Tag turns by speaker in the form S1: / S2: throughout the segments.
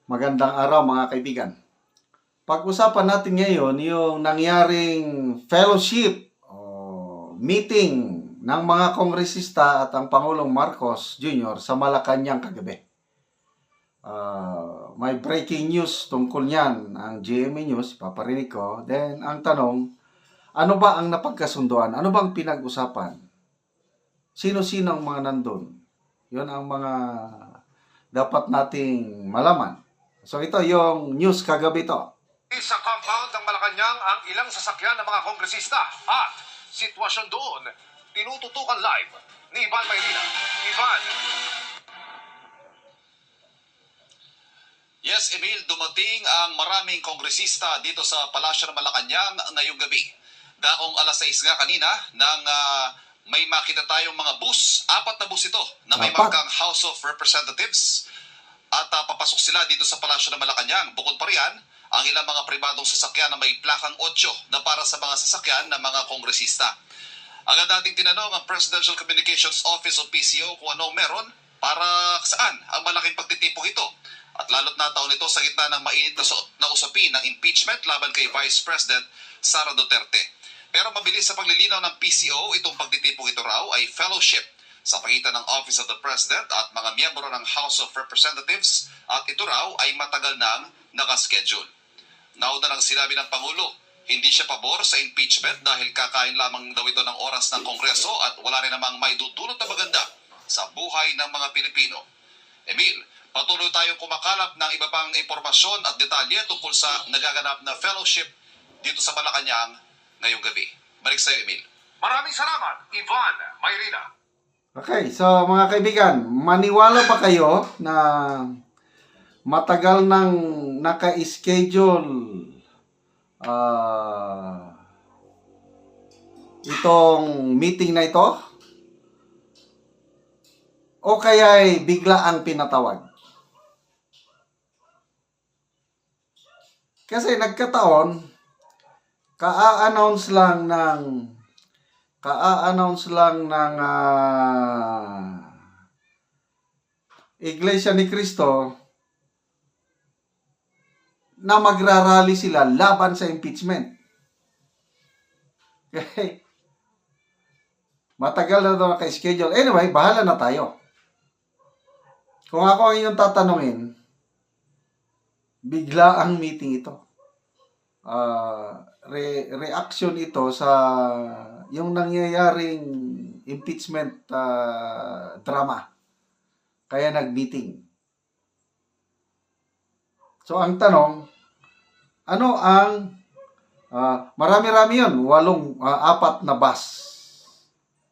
S1: Magandang araw mga kaibigan. Pag-usapan natin ngayon yung nangyaring fellowship o meeting ng mga kongresista at ang Pangulong Marcos Jr. sa Malacanang kagabi. May breaking news tungkol niyan ang GMA News, paparinig ko. Then ang tanong, ano ba ang napagkasunduan? Ano bang pinag-usapan? Sino-sino ang mga nandun? Yun ang mga dapat nating malaman. So ito yung news kagabi to.
S2: Sa compound ng Malacanang ang ilang sasakyan ng mga kongresista at sitwasyon doon tinututukan live ni Ivan Mayrina. Ivan.
S3: Yes, Emil, dumating ang maraming kongresista dito sa Palasyo ng Malacanang ngayong gabi. Daong alas 6 nga kanina nang may makita tayong mga bus, 4 na bus ito na may markang House of Representatives. At papasok sila dito sa Palasyo ng Malacanang. Bukod pa riyan, ang ilang mga pribadong sasakyan na may plakang 8 na para sa mga sasakyan ng mga kongresista. Agad nating tinanong ang Presidential Communications Office o PCO kung anong meron para saan ang malaking pagtitipong ito. At lalo't nataon ito sa gitna ng mainit na usapin ng impeachment laban kay Vice President Sara Duterte. Pero mabilis sa paglilinaw ng PCO, itong pagtitipong ito raw ay fellowship sa pagitan ng Office of the President at mga miyembro ng House of Representatives at ito raw ay matagal nang nakaschedule. Nauna nang sinabi ng Pangulo, hindi siya pabor sa impeachment dahil kakain lamang daw ito ng oras ng Kongreso at wala rin namang may dudulot na maganda sa buhay ng mga Pilipino. Emil, patuloy tayong kumakalap ng iba pang impormasyon at detalye tungkol sa nagaganap na fellowship dito sa Malacanang ngayong gabi. Balik sa iyo, Emil.
S2: Maraming salamat, Ivan Mayrina.
S1: Okay, so mga kaibigan, maniwala ba kayo na matagal nang naka-schedule itong meeting na ito? O kaya ay bigla ang pinatawag? Kasi nagkataon, ka-announce lang ng Iglesia ni Cristo na magrarally sila laban sa impeachment. Okay. Matagal na daw naka-schedule. Anyway, bahala na tayo. Kung ako ang inyong tatanungin, bigla ang meeting ito. Reaction ito sa yung nangyayaring impeachment drama. Kaya nag-meeting. So ang tanong, ano ang marami-rami yun, 4 na bus.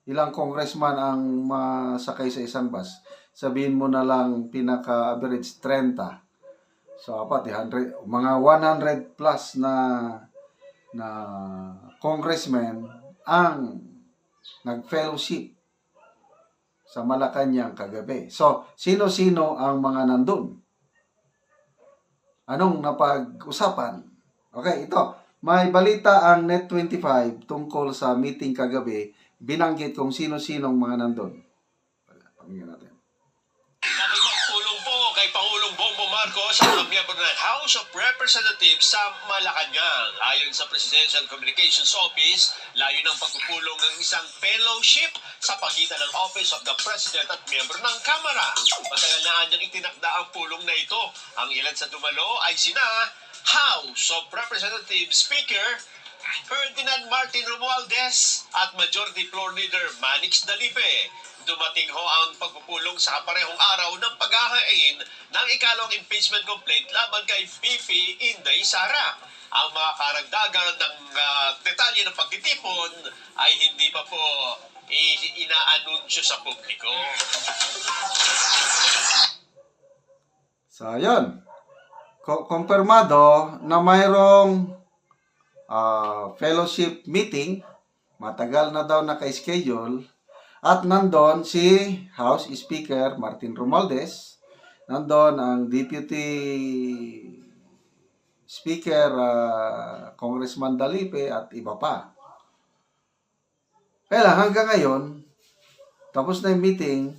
S1: Ilang congressman ang masakay sa isang bus? Sabihin mo na lang pinaka-average 30. So apat, mga 100 plus na congressmen ang nag-fellowship sa Malacanang kagabi. So, sino-sino ang mga nandun? Anong napag-usapan? Okay, ito. May balita ang Net25 tungkol sa meeting kagabi. Binanggit kung sino-sinong mga nandun. Pakinggan natin.
S4: Pagpulong po kay Pangulong Bongbong Marcos sa mga miyembro ng House of Representatives sa Malacanang. Ayon sa Presidential Communications Office, layo ng pagpupulong ng isang fellowship sa pagitan ng Office of the President at miyembro ng Kamara. Matagal na anyang itinakda ang pulong na ito. Ang ilan sa dumalo ay sina House of Representatives Speaker Ferdinand Martin Romualdez at Majority Floor Leader Manix Dalipe. Dumating ho ang pagpupulong sa kaparehong araw ng paghahain ng ikalawang impeachment complaint laban kay VP Inday Sara. Ang mga karagdagan ng detalye ng pagtitipon ay hindi pa po inaanunsyo sa publiko.
S1: So, yun. Kumpirmado na mayroong fellowship meeting. Matagal na daw naka-schedule. At nandun si House Speaker Martin Romualdez. Nandun ang Deputy Speaker Congressman Dalipe at iba pa. Kaya hanggang ngayon, tapos na yung meeting,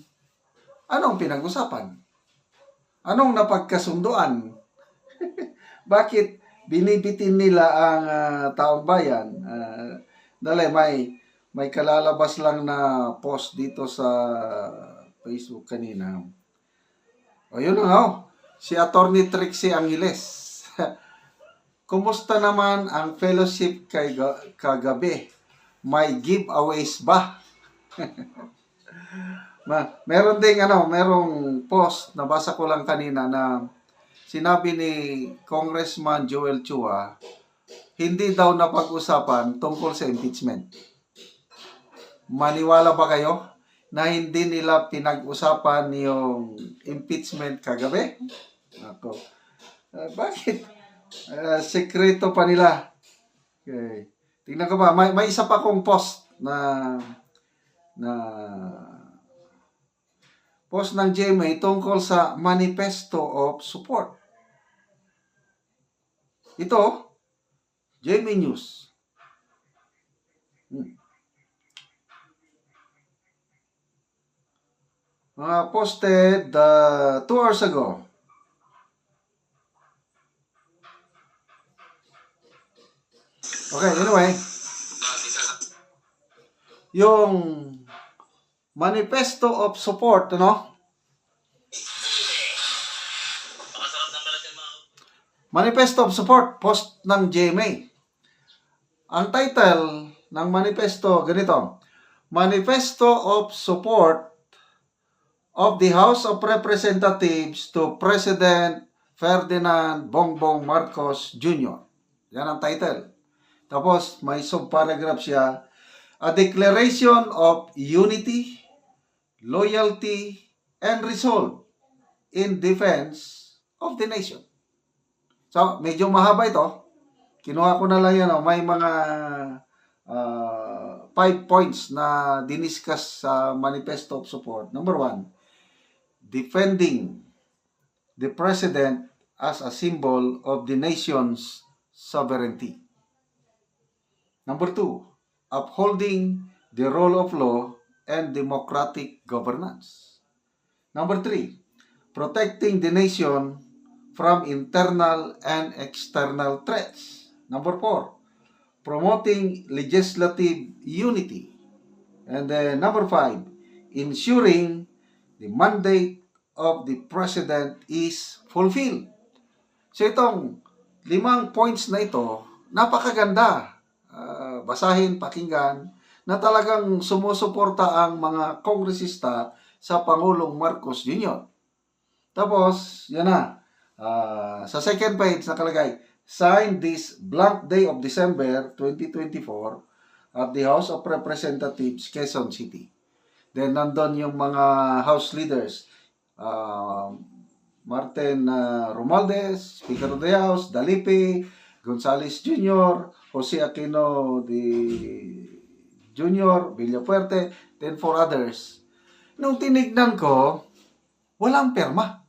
S1: anong pinag-usapan? Anong napagkasunduan Bakit binibitin nila ang taong bayan? Dali, may kalalabas lang na post dito sa Facebook kanina. O yun na nga, si Attorney Trixie Angeles. Kumusta naman ang fellowship kagabi? May giveaways ba? Meron ding merong post, nabasa ko lang kanina na sinabi ni Congressman Joel Chua, hindi daw napag-usapan tungkol sa impeachment. Maniwala ba kayo na hindi nila pinag-usapan yung impeachment kagabi? Ako. Bakit? Sekreto pa nila. Okay. Tingnan ko ba, may isa pa kong post na post ng GMA tungkol sa Manifesto of Support. Ito, GMA News. Posted 2 hours ago. Okay, anyway. Yung Manifesto of Support, Manifesto of Support, post ng GMA. Ang title ng manifesto, ganito. Manifesto of Support of the House of Representatives to President Ferdinand Bongbong Marcos Jr. Yan ang title. Tapos, may subparagraph siya. A declaration of unity, loyalty, and resolve in defense of the nation. So, medyo mahaba ito. Kinuha ko na lang yan. May mga 5 points na diniscuss sa Manifesto of Support. Number 1, defending the President as a symbol of the nation's sovereignty. Number 2, upholding the rule of law and democratic governance. Number 3, protecting the nation from internal and external threats. Number 4, promoting legislative unity. And then number 5, ensuring the mandate of the President is fulfilled. So itong 5 points na ito, napakaganda. Basahin, pakinggan, na talagang sumusuporta ang mga kongresista sa Pangulong Marcos Jr. Tapos, yan na. Sa second page nakalagay, signed this blank day of December 2024 at the House of Representatives, Quezon City. Then nandun yung mga House leaders, Martin Romualdez, Speaker of the House, Dalipi, Gonzales Jr., Jose Aquino Jr., Villafuerte, then 4 others. Nung tinignan ko, walang perma.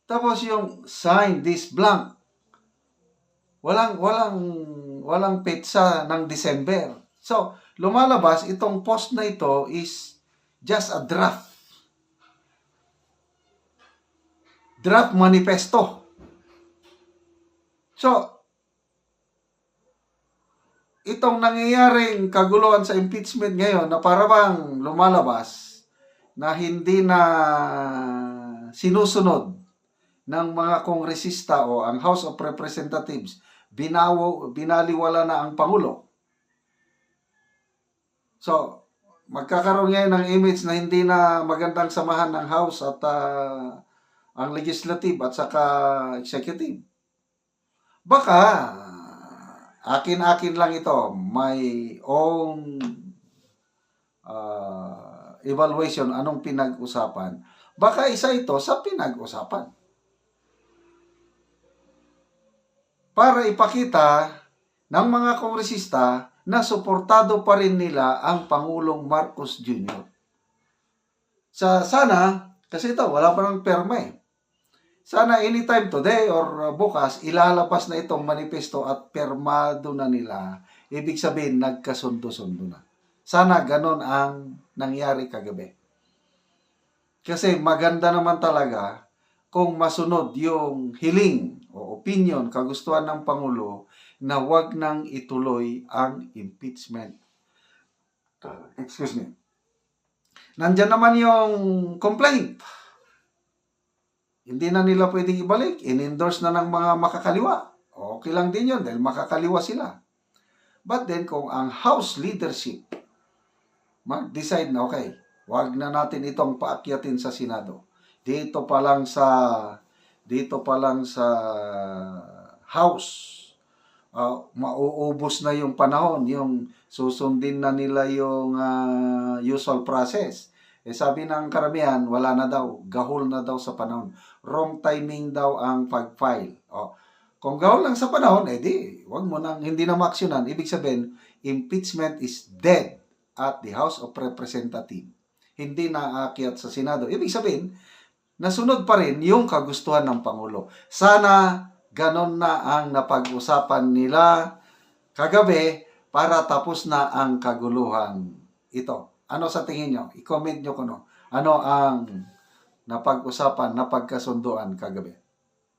S1: Tapos yung sign this blank, walang petsa ng December. So, lumalabas itong post na ito is just a draft manifesto. So, itong nangyayaring kaguluhan sa impeachment ngayon na para bang lumalabas na hindi na sinusunod ng mga kongresista o ang House of Representatives, binaliwala na ang Pangulo. So, magkakaroon ngayon ng image na hindi na magandang samahan ng House at ang Legislative at saka Executive. Baka, akin-akin lang ito, may own evaluation, anong pinag-usapan. Baka isa ito sa pinag-usapan. Para ipakita ng mga kongresista na suportado pa rin nila ang Pangulong Marcos Jr. Sana, kasi ito, wala pa ng perma eh. Sana anytime today or bukas, ilalabas na itong manifesto at permado na nila. Ibig sabihin, nagkasundo-sundo na. Sana ganon ang nangyari kagabi. Kasi maganda naman talaga kung masunod yung hiling o opinion, kagustuhan ng Pangulo na wag nang ituloy ang impeachment. Excuse me. Nandyan naman yung complaint. Hindi na nila pwedeng ibalik. In-endorse na ng mga makakaliwa. Okay lang din yun dahil makakaliwa sila. But then kung ang House leadership mag-decide na okay, wag na natin itong paakyatin sa Senado. Dito pa lang sa House, mauubos na yung panahon, yung susundin na nila yung usual process. Sabi ng karamihan, wala na daw, gahol na daw sa panahon. Wrong timing daw ang pag-file. Kung gahol lang sa panahon, wag mo nang, hindi na maaksyonan. Ibig sabihin, impeachment is dead at the House of Representatives. Hindi na aakyat sa Senado. Ibig sabihin, nasunod pa rin yung kagustuhan ng Pangulo. Sana ganon na ang napag-usapan nila kagabi para tapos na ang kaguluhan ito. Ano sa tingin nyo? I-comment nyo kung ano ang napag-usapan, napagkasunduan kagabi.